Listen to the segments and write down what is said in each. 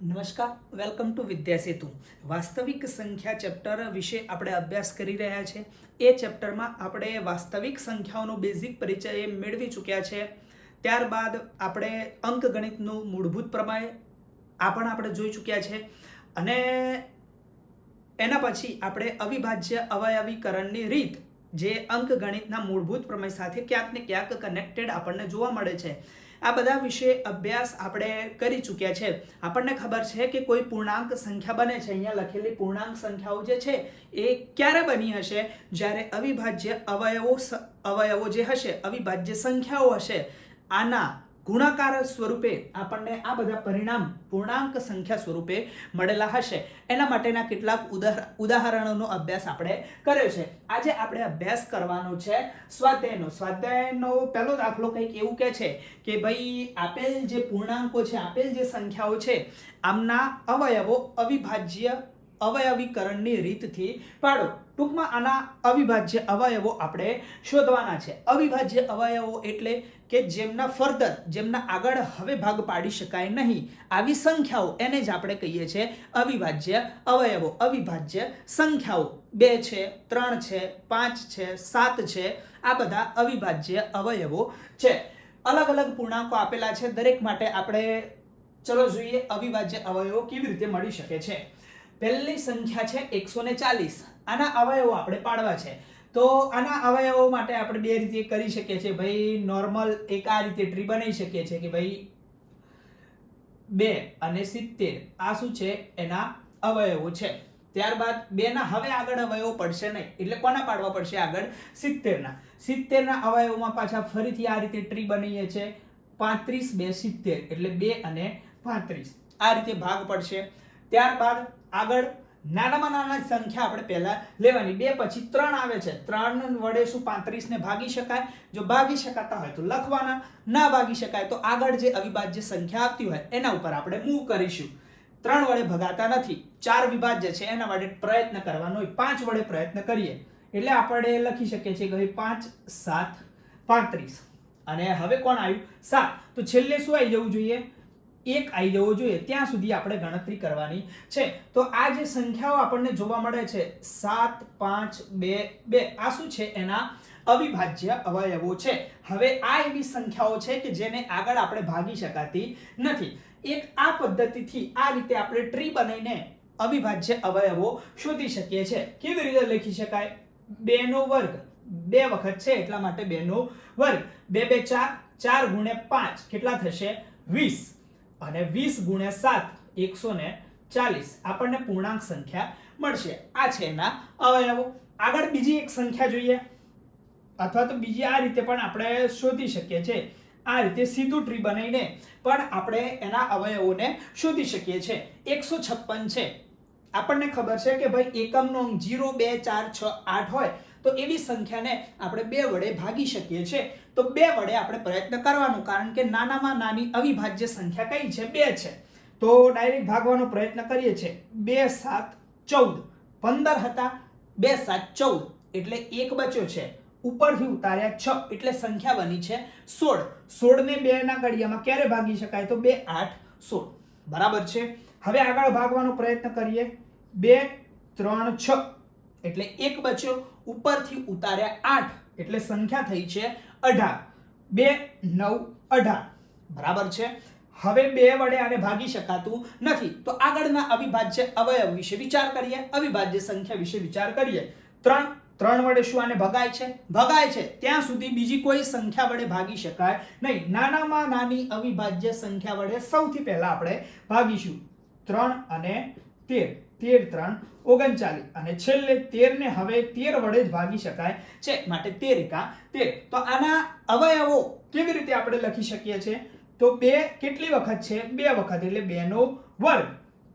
નમસ્કાર, welcome to વિદ્યા સેતુ. વાસ્તવિક સંખ્યા ચેપ્ટર વિશે આપણે અભ્યાસ કરી રહ્યા છે. એ ચેપ્ટરમાં આપણે વાસ્તવિક સંખ્યાઓનો બેઝિક પરિચય મેળવી ચૂક્યા છે. ત્યારબાદ આપણે અંકગણિતનું મૂળભૂત પ્રમેય આપણે જોઈ ચૂક્યા છે અને એના પછી આપણે અવિભાજ્ય અવયવીકરણની રીત જે અંકગણિતના મૂળભૂત પ્રમેય સાથે ક્યાંક ને ક્યાંક કનેક્ટેડ આપણને જોવા મળે છે. આ બધા વિશે અભ્યાસ આપણે કરી ચૂક્યા છે. આપણને ખબર છે કે કોઈ પૂર્ણાંક સંખ્યા બને છે. અહીંયા લખેલી પૂર્ણાંક સંખ્યાઓ જે છે એ ક્યારે બની હશે? જ્યારે અવિભાજ્ય અવયવો જે હશે, અવિભાજ્ય સંખ્યાઓ હશે, આના ગુણાકાર સ્વરૂપે આપણને આ બધા પરિણામ પૂર્ણાંક સંખ્યા સ્વરૂપે મળેલા હશે. એના માટેના કેટલાક ઉદાહરણોનો અભ્યાસ આપણે કર્યો છે. આજે આપણે અભ્યાસ કરવાનો છે સ્વાધ્યાયનો પહેલો દાખલો કંઈક એવું કહે છે કે ભાઈ આપેલ જે પૂર્ણાંકો છે, આપેલ જે સંખ્યાઓ છે, આમના અવયવો અવિભાજ્ય અવયવીકરણની રીતથી પાડો. ટૂંકમાં આના અવિભાજ્ય અવયવો આપણે શોધવાના છે. અવિભાજ્ય અવયવો એટલે કે જેમના આગળ હવે ભાગ પાડી શકાય નહીં, આવી સંખ્યાઓ એને જ આપણે કહીએ છીએ અવિભાજ્ય અવયવો. અવિભાજ્ય સંખ્યાઓ 2 છે, 3 છે, 5 છે, 7 છે, આ બધા અવિભાજ્ય અવયવો છે. અલગ અલગ પૂર્ણાંકો આપેલા છે. દરેક માટે આપણે ચલો જોઈએ અવિભાજ્ય અવયવો કેવી રીતે મળી શકે છે. પહેલી સંખ્યા છે 140. આના અવયવો આપણે પાડવા છે. તો આના અવયવો માટે આપણે બે રીતે કરી શકીએ છીએ. ભાઈ નોર્મલ એક આ રીતે ટ્રી બનાવી શકીએ છીએ કે ભાઈ 2 અને 70 આ શું છે? એના અવયવો છે. ત્યારબાદ 2 ના હવે આગળ અવયવો પડશે નહીં, એટલે કોના પાડવા પડશે આગળ? 70 ના. 70 ના અવયવોમાં પાછા ફરીથી આ રીતે ટ્રી બનાવીએ છીએ. 35 2 70 એટલે 2 અને 35 આ રીતે ભાગ પડશે. ત્યારબાદ આગળ નાનામાં નાની સંખ્યા આપણે પહેલા લેવાની. 2 પછી 3 આવે છે. 3 વડે શું 35 ને ભાગી શકાય? જો ભાગી શકાતા હોય તો લખવાના, ના ભાગી શકાય તો આગળ જે અવિભાજ્ય સંખ્યા આવતી હોય એના ઉપર આપણે મૂવ કરીશું. 3 વડે ભગાતા નથી. 4 વિભાજ્ય છે, એના વડે પ્રયત્ન કરવાનો હોય. 5 વડે પ્રયત્ન કરીએ એટલે આપણે લખી શકીએ છીએ કે 5 7 35. અને હવે કોણ આવ્યું? 7. તો છેલ્લે શું આવી જવું જોઈએ? 1 આવી જવો જોઈએ. ત્યાં સુધી આપણે ગણતરી કરવાની છે. તો આ જે સંખ્યાઓ આપણને જોવા મળે છે 7 5 2 2 આ શું છે? એના અવિભાજ્ય અવયવો છે. હવે આ એવી સંખ્યાઓ છે કે જેને આગળ આપણે ભાગી શકાતી નથી. એક આ પદ્ધતિથી આ રીતે આપણે ટ્રી બનાવીને અવિભાજ્ય અવયવો શોધી શકીએ છીએ. કેવી રીતે લખી શકાય? 2 નો વર્ગ 2 વખત છે એટલા માટે 2 નો વર્ગ. 2 2 4 4 ગુણ્યા 5 કેટલા થશે? 20 અને 20 ગુણ્યા 7 140 આપણને પૂર્ણાંક સંખ્યા મળશે. આ છે એના અવયવો. આગળ બીજી એક સંખ્યા જોઈએ, અથવા તો બીજી આ રીતે પણ આપણે શોધી શકીએ છીએ. આ રીતે સીધું ટ્રી બનાવીને પણ આપણે એના અવયવોને શોધી શકીએ છીએ. 156 છે. આપણને ખબર છે કે ભાઈ એકમનો અંક 0 2 4 6 8 હોય તો એવી સંખ્યાને આપણે 2 વડે ભાગી શકીએ છીએ. તો 2 વડે આપણે પ્રયત્ન કરવાનો, કારણ કે નાનામાં નાની અવિભાજ્ય સંખ્યા કઈ છે? 2 છે. તો ડાયરેક્ટ ભાગવાનો પ્રયત્ન કરીએ છીએ. 2 7 14 15 હતા, 2 7 14 એટલે 1 બચ્યો છે. ઉપરથી ઉતાર્યા 6 એટલે સંખ્યા બની છે 16. 16 ને 2 ના ઘડિયામાં ક્યારે ભાગી શકાય? તો 2 8 16. બરાબર છે. હવે આગળ ભાગવાનો પ્રયત્ન કરીએ. 2 3 6 એટલે 1 બચ્યો. ઉપરથી ઉતાર્યા 8 એટલે સંખ્યા થઈ છે 18. 2 9 18. બરાબર છે. હવે 2 વડે આને ભાગી શકાતું નથી. તો આગળના અવિભાજ્ય અવયવ વિશે વિચાર કરીએ, અવિભાજ્ય સંખ્યા વિશે વિચાર કરીએ. 3 વડે શું આને ભગાય છે? ભગાય છે. ત્યાં સુધી બીજી કોઈ સંખ્યા વડે ભાગી શકાય નહીં. નાનામાં નાની અવિભાજ્ય સંખ્યા વડે સૌથી પહેલા આપણે ભાગીશું. 3 અને 13 13 3 39 અને છેલ્લે 13 ને હવે 13 વડે જ ભાગી શકાય છે, માટે 13 એકા 13. તો આના અવયવો કેવી રીતે આપણે લખી શકીએ છીએ? તો 2 કેટલી વખત છે? 2 વખત એટલે 2 નો વર્ગ.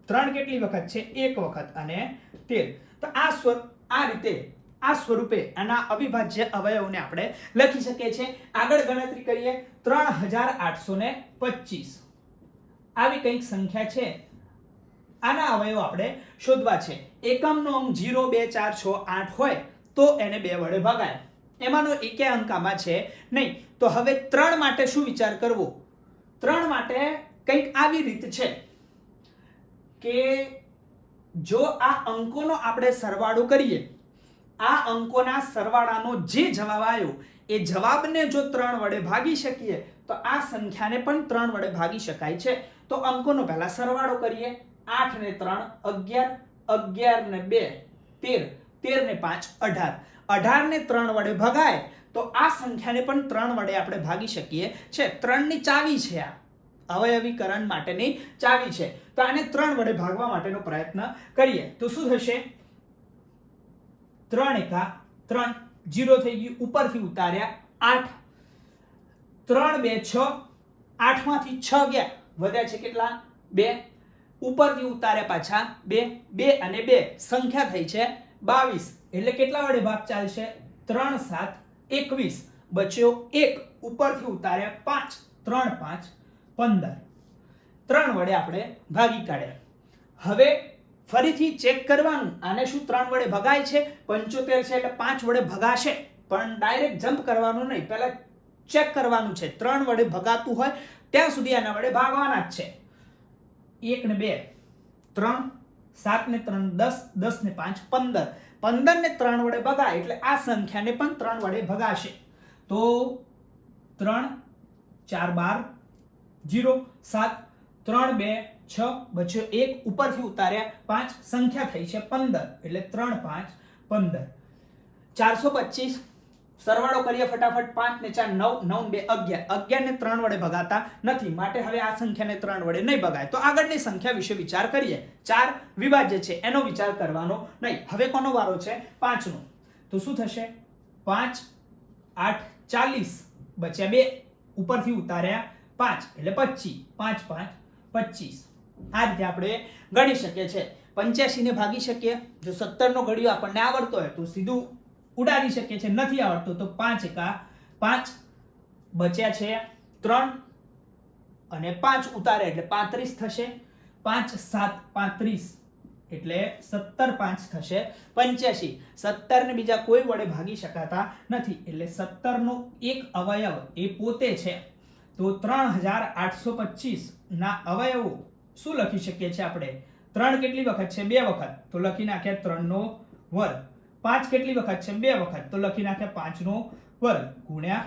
3 કેટલી વખત છે? 1 વખત અને 13. તો આ રીતે આ સ્વરૂપે આના અવિભાજ્ય અવયવોને આપણે લખી શકીએ છીએ. આગળ ગણતરી કરીએ. 3825 આવી કંઈક સંખ્યા છે. આના અવયવ આપણે શોધવા છે. એકમનો અંક 0 2 4 6 8 હોય તો એને 2 વડે ભગાય. એમાંનો એકે અંક આમાં છે નહીં. તો હવે 3 માટે શું વિચાર કરવો? 3 માટે કંઈક આવી રીત છે. કે જો આ અંકોનો આપણે સરવાળો કરીએ, આ અંકોના સરવાળાનો જે જવાબ આવ્યો એ જવાબને જો 3 વડે ભાગી શકીએ તો આ સંખ્યાને પણ 3 વડે ભાગી શકાય છે. તો અંકોનો પહેલા સરવાળો કરીએ. 8 ને 3 11, 11 ને 2 13, 13 ને 5 18, 18 ને 3 વડે ભગાય તો આ સંખ્યાને પણ 3 વડે આપણે ભાગી શકીએ છે. 3 ની ચાવી છે, આ અવયવીકરણ માટેની ચાવી છે. તો આને 3 વડે ભાગવા માટેનો પ્રયત્ન કરીએ તો શું થશે? 3 એકા 3, 0 થઈ ગયું, ઉપરથી ઉતાર્યા 8, 3 2 6, 8 માંથી 6 ગયા, વધ્યા છે કેટલા? 2, ઉપરથી ઉતાર્યા પાછા 2, 2 અને 2 સંખ્યા થઈ છે 22. એટલે કેટલા વડે ભાગ ચાલશે? 3 7 21, બચ્યો 1, ઉપરથી ઉતાર્યા 5, 3 5 15. 3 વડે આપણે ભાગી કાઢ્યા. હવે ફરીથી ચેક કરવાનું, આને શું 3 વડે ભગાય છે? 75 છે એટલે 5 વડે ભગાશે, પણ ડાયરેક્ટ જમ્પ કરવાનું નહીં, પહેલા ચેક કરવાનું છે. 3 વડે ભગાતું હોય ત્યાં સુધી આના વડે ભાગવાના જ છે. 1 ને 2 3, 7 ને 3 10, 10 ને 5 15, 15 ને 3 વડે ભગાય એટલે આ સંખ્યાને પણ 3 વડે ભગાશે. તો 3 4 12 0 7, 3 2 6, બચ્યો 1, ઉપરથી ઉતાર્યા 5, સંખ્યા થઈ છે 15. એટલે 3 5 15, 425. સરવાળો કરીએ ફટાફટ. 5 ને 4 9, 9 ને 2 11, 11 ને 3 વડે ભગાતા નથી, માટે હવે આ સંખ્યાને 3 વડે નહીં ભગાય. તો આગળની સંખ્યા વિશે વિચાર કરીએ. 4 વિભાજ્ય છે એનો વિચાર કરવાનો નહીં. હવે કોનો વારો છે? 5 નો. તો શું થશે? 5 8 40, બચ્યા 2, ઉપરથી ઉતાર્યા 5 એટલે 25, 5 5 25. આ રીતે આપણે ગણી શકીએ છીએ. 85 ને ભાગી શકીએ. જો 17 નો ઘડિયો આપણને આવડતો હોય તો સીધું ઉડાડી શકીએ છીએ, નથી આવડતો તો 5 એકા 5, બચ્યા છે 3 અને 5 ઉતારે એટલે 35 થશે. 5 7 35 એટલે 17 5 થશે 85. 17 ને બીજા કોઈ વડે ભાગી શકાતા નથી, એટલે 17 નો એક અવયવ એ પોતે છે. તો 3825 ના અવયવો શું લખી શકીએ છીએ આપણે? 3 કેટલી વખત છે? 2 વખત, તો લખી નાખ્યા 3 નો વર્ગ. 5 કેટલી વખત છે? 2 વખત, તો લખી નાખ્યા 5 નો વર્ગ ગુણ્યા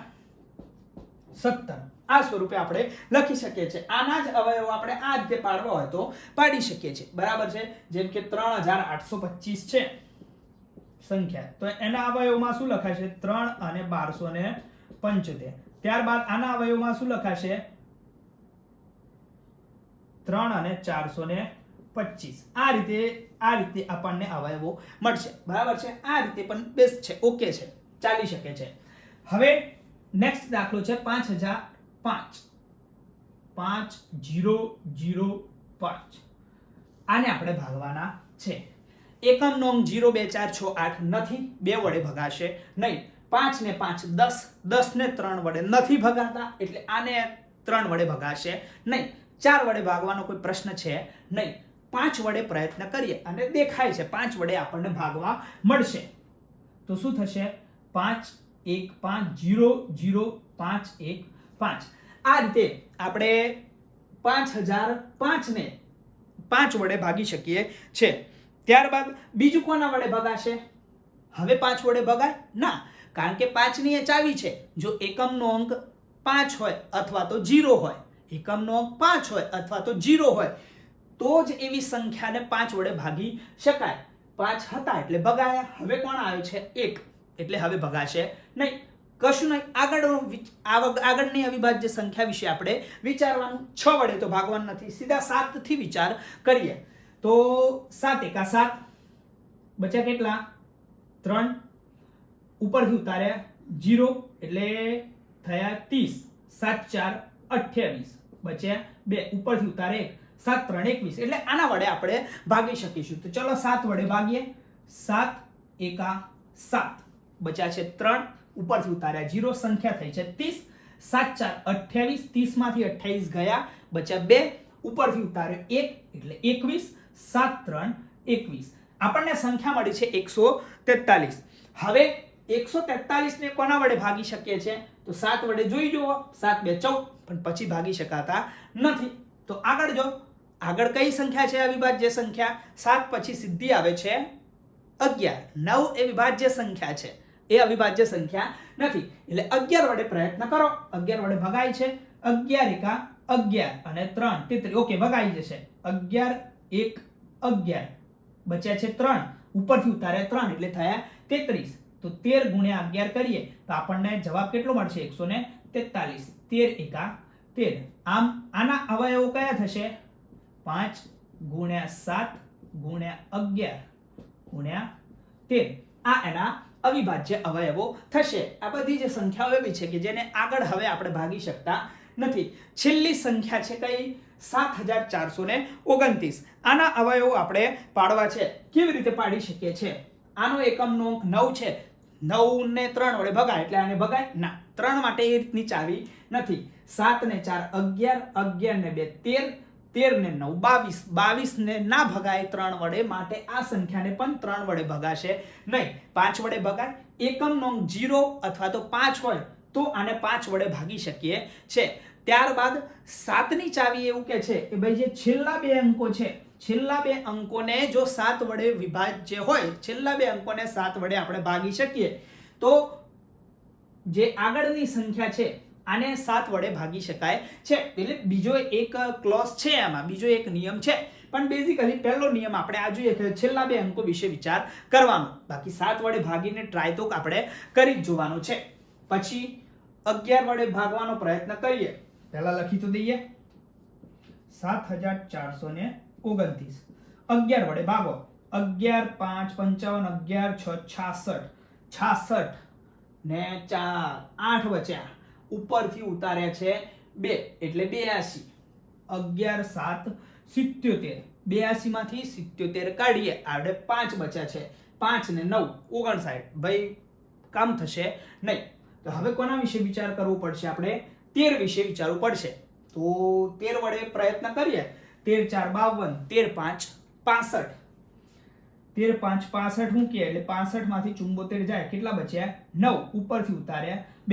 17. આ સ્વરૂપે આપણે લખી શકીએ છીએ. આના જ અવયવો આપણે આ રીતે પાડવા હોય તો પાડી શકીએ છીએ. બરાબર છે? જેમ કે 3825 છે સંખ્યા, તો એના અવયવમાં શું લખાશે? 3 અને 1275. ત્યારબાદ આના અવયવમાં શું લખાશે? 3 અને 425. આ રીતે આપણને અવયવો મળશે. બરાબર છે? આ રીતે પણ બેસ્ટ છે, ઓકે છે, ચાલી શકે છે. હવે નેક્સ્ટ દાખલો છે 5005. 5005 આને આપણે ભાગવાના છે. એકમ નોંધ 0 2 4 6 8 નથી, 2 વડે ભગાશે નહીં. 5 ને 5 10, 10 ને 3 વડે નથી ભગાતા, એટલે આને 3 વડે ભગાશે નહીં. 4 વડે ભાગવાનો કોઈ પ્રશ્ન છે નહીં. 5 વડે પ્રયત્ન કરીએ અને દેખાય છે 5 વડે આપણને ભાગવા મળશે. તો શું થશે? 5 1 5 0 0 5 1 5. આ રીતે આપણે 5005 ને 5 વડે ભાગી શકીએ છે. ત્યારબાદ બીજું કોના વડે ભગાશે? હવે 5 વડે ભગાય ના, કારણ કે 5 ની એ ચાવી છે. જો એકમનો અંક 5 હોય અથવા તો 0 હોય, એકમનો અંક 5 હોય અથવા તો 0 હોય તો જ એવી સંખ્યાને 5 વડે ભાગી શકાય. 5 હતા એટલે ભગાયા. હવે કોણ આવે છે? 1, એટલે હવે ભગાશે નહીં. કશું નહીં. આગળની અવિભાજ્ય સંખ્યા વિશે આપણે વિચારવાનું. 6 વડે તો ભાગવાનું નથી, સીધા 7 થી વિચાર કરીએ. તો 7 એકા 7, બચ્યા કેટલા? 3, ઉપરથી ઉતાર્યા 0 એટલે થયા 30, 7 4 28, બચ્યા 2, ઉપરથી ઉતારે 1, 7 3 21. એટલે આના વડે આપણે ભાગી શકીશું. તો ચલો 7 વડે ભાગીએ. 7 એકા 7, બચ્યા છે 3, ઉપરથી ઉતાર્યા 0, સંખ્યા થઈ છે 30, 7 4 28, 30 માંથી 28 ગયા, બચ્યા 2, ઉપરથી ઉતાર્યો 1 એટલે 21, 7 3 21. આપણને સંખ્યા મળી છે 143. હવે 143 ને કોના વડે ભાગી શકીએ છીએ? તો 7 વડે જોઈ જુઓ. 7 2 14, પણ પછી ભાગી શકાતા નથી. તો આગળ જો આગળ કઈ સંખ્યા છે અવિભાજ્ય સંખ્યા? 7 પછી સીધી આવે છે 11. 9 એ વિભાજ્ય સંખ્યા છે, એ અવિભાજ્ય સંખ્યા નથી. એટલે 11 વડે પ્રયત્ન કરો. 11 વડે ભગાય છે. 11 એકા 11 અને 3 33. ઓકે, ભગાઈ જશે. 11 1 11 બચ્યા છે 3, ઉપરથી ઉતાર્યા 3 એટલે થયા 33. તો 13 ગુણ્યા 11 કરીએ તો આપણને જવાબ કેટલો મળશે? 143. 13 એકા 13. આમ આના અવયવો કયા થશે? 5 ગુણ્યા 7 ગુણ્યા 11 ગુણ્યા 13. આ એના અવિભાજ્ય અવયવો થશે. આ બધી જે સંખ્યાઓ એવી છે કે જેને આગળ હવે આપણે ભાગી શકતા નથી. છેલ્લી સંખ્યા છે કઈ? 7429. આના અવયવો આપણે પાડવા છે. કેવી રીતે પાડી શકીએ છીએ? આનો એકમનો અંક 9 છે. 9 ને 3 વડે ભગાય એટલે આને ભગાય ના. 3 માટે એ રીતની ચાવી નથી. 7 ને 4 11, 11 ને 2 13, 13 ને 9 22, 22 ને ના ભગાય 3 વડે, માટે આ સંખ્યાને પણ 3 વડે ભગાશે નહીં. 5 વડે ભગાય. એકમનો અંક 0 અથવા તો 5 હોય તો આને 5 વડે ભાગી શકીએ છે. ત્યારબાદ 7 ની ચાવી એવું કે છે કે ભાઈ જે છેલ્લા બે અંકો છે, છેલ્લા બે અંકોને જો 7 વડે વિભાજ્ય હોય, છેલ્લા બે અંકોને 7 વડે આપણે ભાગી શકીએ તો જે આગળની સંખ્યા છે આને 7 વડે ભાગી શકાય છે. એટલે બીજો એક ક્લોઝ છે, આમાં બીજો એક નિયમ છે. પણ બેઝિકલી પહેલો નિયમ આપણે આ જોઈએ કે છેલ્લા બે અંકો વિશે વિચાર કરવાનો. બાકી 7 વડે ભાગીને ટ્રાય તો આપણે કરી જ જોવાનું છે. પછી 11 વડે ભાગવાનો પ્રયત્ન કરીએ. પહેલા લખી તો દઈએ 7429. 11 વડે ભાગો. 11 5 55, 11 6 66, 66 ને 4 8 બચ્યા, ઉપરથી ઉતાર્યા છે 2 એટલે 82. 11 7 77. 82 માંથી 77 કાઢીએ, આપણે 5 બચ્યા છે. 5 ને 9 59. ભાઈ કામ થશે નહીં. તો હવે કોના વિશે વિચાર કરવો પડશે? આપણે 13 વિશે વિચારવું પડશે. તો 13 વડે પ્રયત્ન કરીએ. 13 4 52, 13 5 65. 13 5 65 મૂકીએ એટલે 65 માંથી 74 જાય, કેટલા બચ્યા? 9, ઉપરથી ઉતાર્યા 2.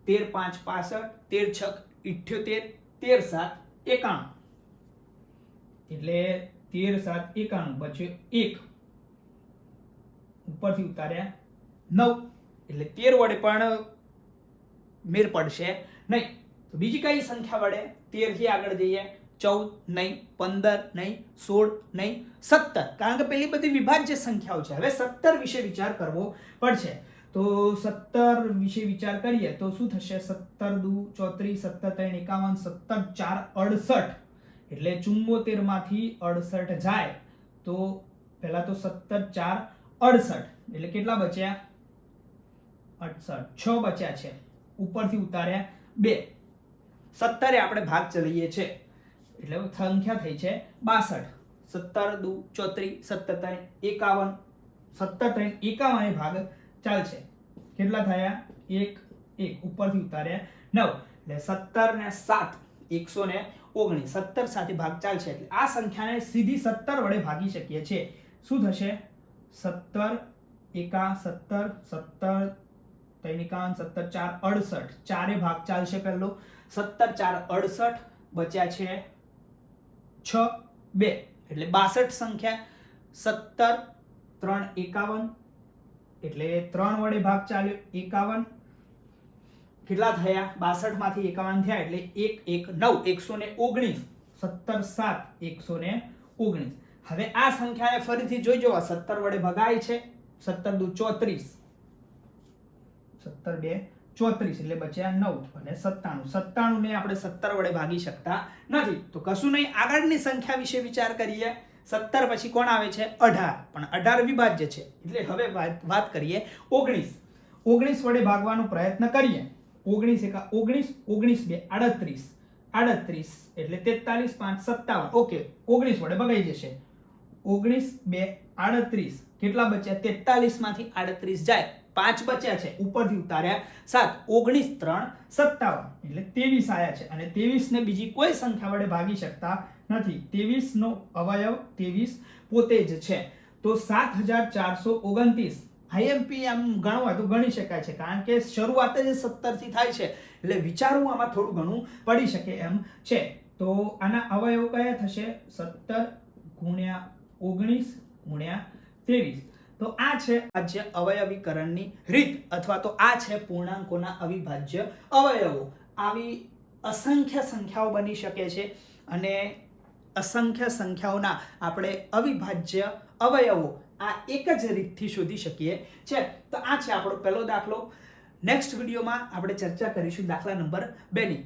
13 5 65, 13 6 78, 13 7 91. એટલે 13 7 91 બચ્યો 1, ઉપરથી ઉતાર્યા 9. એટલે 13 વડે પણ મેર પડશે નહીં. તો બીજી કઈ સંખ્યા વડે 13 થી આગળ જઈએ? 14 નહીં, 15 નહીં, 16 નહીં, 17. કારણ કે પેલી બધી વિભાજ્ય સંખ્યાઓ છે. હવે 17 વિશે વિચાર કરવો પડશે. તો 17 વિશે વિચાર કરીએ તો શું થશે? 17 દુ 34, 17 3 51, 17 4 68. એટલે 74 માંથી 68 જાય તો પહેલા તો 17 4 68 એટલે કેટલા બચ્યા? 68. 6 બચ્યા છે, ઉપરથી ઉતાર્યા 2. 17 એ આપણે ભાગ ચલાવીએ છે એટલે સંખ્યા થઈ છે 62. 17 દુ 34, 17 51, 17 51 એ ભાગ ચાલશે. કેટલા થયા? 1 1, ઉપરથી ઉતાર્યા 9. એટલે 17 ને 7 119. 17 સાથે ભાગ ચાલશે એટલે આ સંખ્યાને સીધી 17 વડે ભાગી શકીએ છીએ. શું થશે? 17 એકા 17, 17 3 51, 17 4 68. ચારે ભાગ ચાલશે. પહેલો 17 4 68 બચ્યા છે 6 2 એટલે 62 સંખ્યા. 17 3 51 એટલે 3 વડે ભાગ ચાલ્યો 51. કેટલા થયા? 62 માંથી 51 થયા એટલે 1 1 9, 119. 17 7 119. હવે આ સંખ્યાને ફરીથી જોઈ જવા. 17 વડે ભગાય છે. 17 દુ 34, 17 2 34 એટલે બચ્યા 9 અને 97. 97 ને આપણે 17 વડે ભાગી શકતા નથી. તો કશું નહીં, આગળની સંખ્યા વિશે વિચાર કરીએ. 17 પછી કોણ આવે છે? 18. પણ 18 વિભાજ્ય છે એટલે હવે વાત કરીએ 19. 19 વડે ભાગવાનો પ્રયત્ન કરીએ. 19 એકા 19, 19 2 38, 38 એટલે 43 5 57. ઓકે, 19 વડે ભગાઈ જશે. 19 2 38 કેટલા બચ્યા? 43 માંથી 38 જાય, 5 બચ્યા છે, ઉપરથી ઉતાર્યા 7. 19 3 57 એટલે 23 આયા છે. અને 23 ને બીજી કોઈ સંખ્યા વડે ભાગી શકતા નથી. 23 નો અવયવ 23 પોતે જ છે. તો 7429 આઈએમપી આમ ગણવા તો ગણી શકાય છે, કારણ કે શરૂઆત જ 17 થી થાય છે એટલે વિચારવું આમાં થોડું ઘણું પડી શકે એમ છે. તો આના અવયવો કયા થશે 17 ગુણ્યા 19 ગુણ્યા 23. તો આ છે અવિભાજ્ય અવયવીકરણની રીત, અથવા તો આ છે પૂર્ણાંકોના અવિભાજ્ય અવયવો. આવી અસંખ્ય સંખ્યાઓ બની શકે છે અને અસંખ્ય સંખ્યાઓના આપણે અવિભાજ્ય અવયવો આ એક જ રીતથી શોધી શકીએ છે. તો આ છે આપણો પહેલો દાખલો. નેક્સ્ટ વિડીયોમાં આપણે ચર્ચા કરીશું દાખલા નંબર 2 ની.